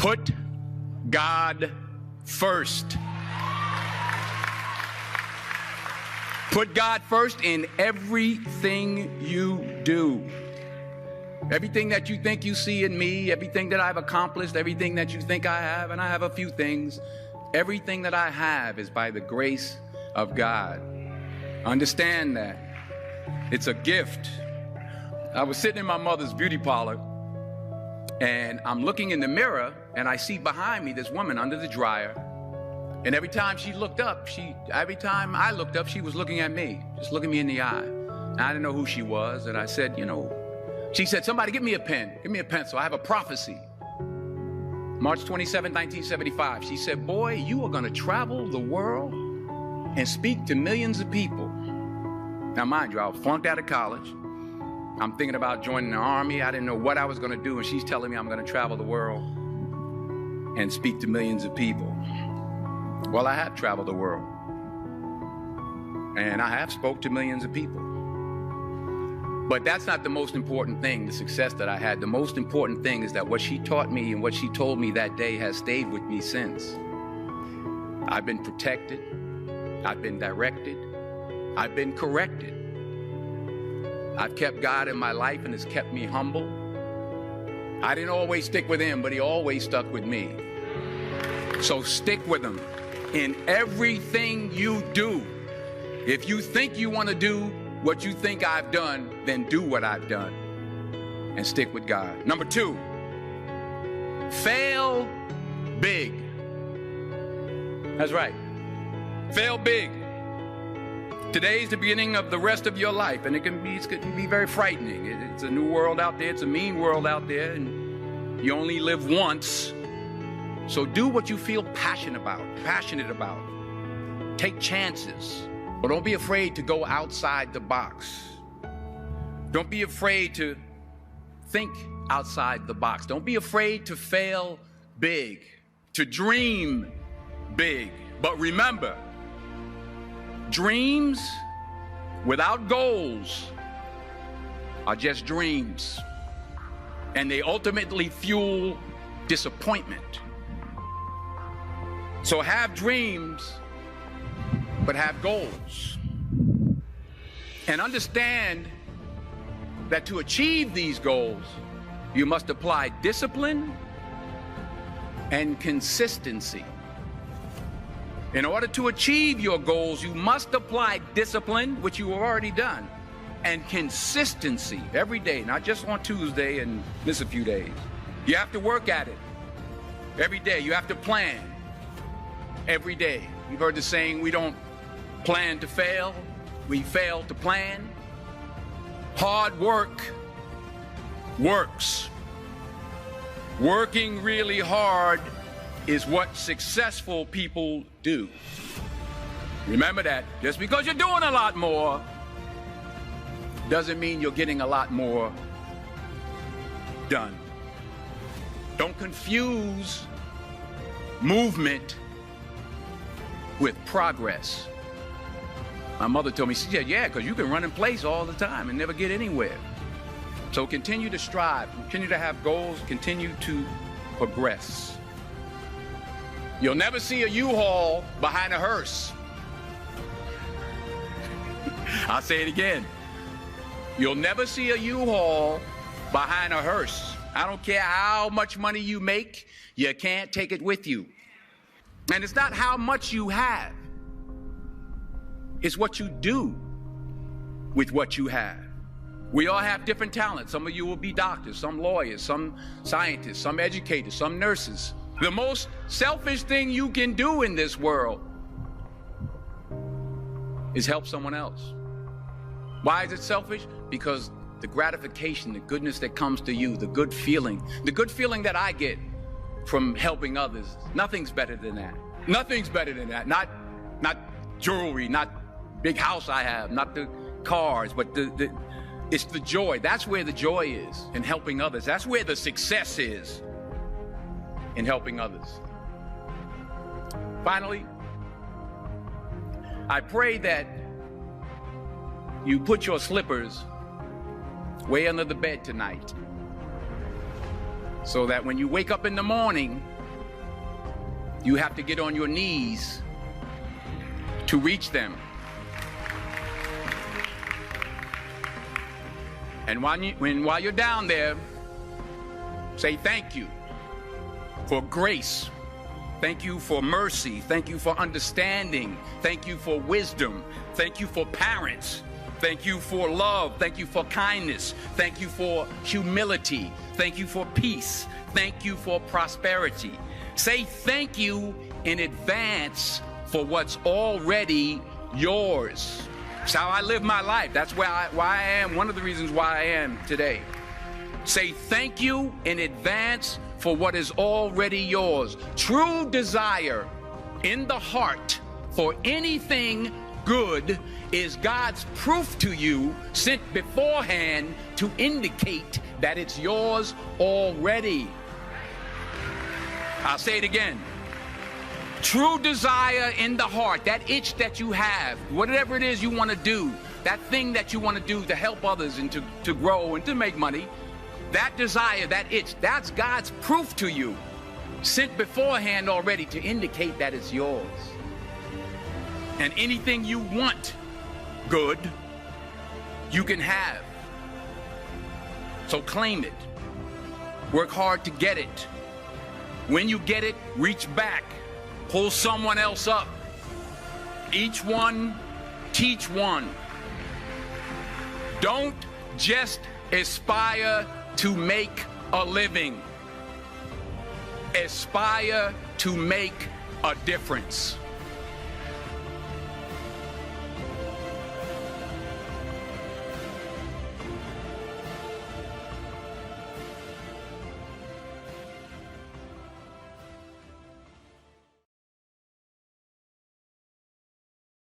Put God first. Put God first in everything you do. Everything that you think you see in me, everything that I've accomplished, everything that you think I have, and I have a few things, everything that I have is by the grace of God. Understand that. It's a gift. I was sitting in my mother's beauty parlor, and I'm looking in the mirror, and I see behind me this woman under the dryer. And every time I looked up, she was looking at me, just looking me in the eye. And I didn't know who she was, and I said, she said, somebody give me a pen, give me a pencil. I have a prophecy. March 27, 1975. She said, boy, you are going to travel the world and speak to millions of people. Now, mind you, I was flunked out of college. I'm thinking about joining the army. I didn't know what I was going to do, and she's telling me I'm going to travel the world and speak to millions of people. Well, I have traveled the world, and I have spoke to millions of people. But that's not the most important thing, the success that I had. The most important thing is that what she taught me and what she told me that day has stayed with me since. I've been protected. I've been directed. I've been corrected. I've kept God in my life, and it's kept me humble. I didn't always stick with him, but he always stuck with me. So stick with him in everything you do. If you think you want to do what you think I've done, then do what I've done and stick with God. Number 2, fail big. That's right. Fail big. Today's the beginning of the rest of your life, and it can be very frightening. It's a new world out there. It's a mean world out there, and you only live once. So do what you feel passionate about. Take chances, but don't be afraid to go outside the box. Don't be afraid to think outside the box. Don't be afraid to fail big, to dream big. But remember, dreams without goals are just dreams, and they ultimately fuel disappointment. So have dreams, but have goals. And understand that to achieve these goals, you must apply discipline and consistency. In order to achieve your goals, you must apply discipline, which you have already done, and consistency every day, not just on Tuesday and miss a few days. You have to work at it every day. You have to plan every day. You've heard the saying, we don't plan to fail, we fail to plan. Hard work works. Working really hard is what successful people do. Remember that. Just because you're doing a lot more doesn't mean you're getting a lot more done. Don't confuse movement with progress. My mother told me, she said, yeah, because you can run in place all the time and never get anywhere. So continue to strive, continue to have goals, continue to progress. You'll never see a U-Haul behind a hearse. I'll say it again. You'll never see a U-Haul behind a hearse. I don't care how much money you make, you can't take it with you. And it's not how much you have. It's what you do with what you have. We all have different talents. Some of you will be doctors, some lawyers, some scientists, some educators, some nurses. The most selfish thing you can do in this world is help someone else. Why is it selfish? Because the gratification, the goodness that comes to you, the good feeling that I get from helping others, nothing's better than that. Nothing's better than that. Not jewelry, not big house I have, not the cars, but it's the joy. That's where the joy is, in helping others. That's where the success is, in helping others. Finally, I pray that you put your slippers way under the bed tonight, so that when you wake up in the morning, You have to get on your knees to reach them. And while you're down there, say thank you for grace. Thank you for mercy. Thank you for understanding. Thank you for wisdom. Thank you for parents. Thank you for love. Thank you for kindness. Thank you for humility. Thank you for peace. Thank you for prosperity. Say thank you in advance for what's already yours. It's how I live my life. That's why I am, one of the reasons why I am today. Say thank you in advance for what is already yours. True desire in the heart for anything good is God's proof to you, sent beforehand to indicate that it's yours already. I'll say it again. True desire in the heart, that itch that you have, whatever it is you want to do, that thing that you want to do to help others and to grow and to make money, that desire, that itch, that's God's proof to you, sent beforehand already to indicate that it's yours. And anything you want good, you can have. So claim it. Work hard to get it. When you get it, reach back. Pull someone else up. Each one, teach one. Don't just aspire to make a living. Aspire to make a difference.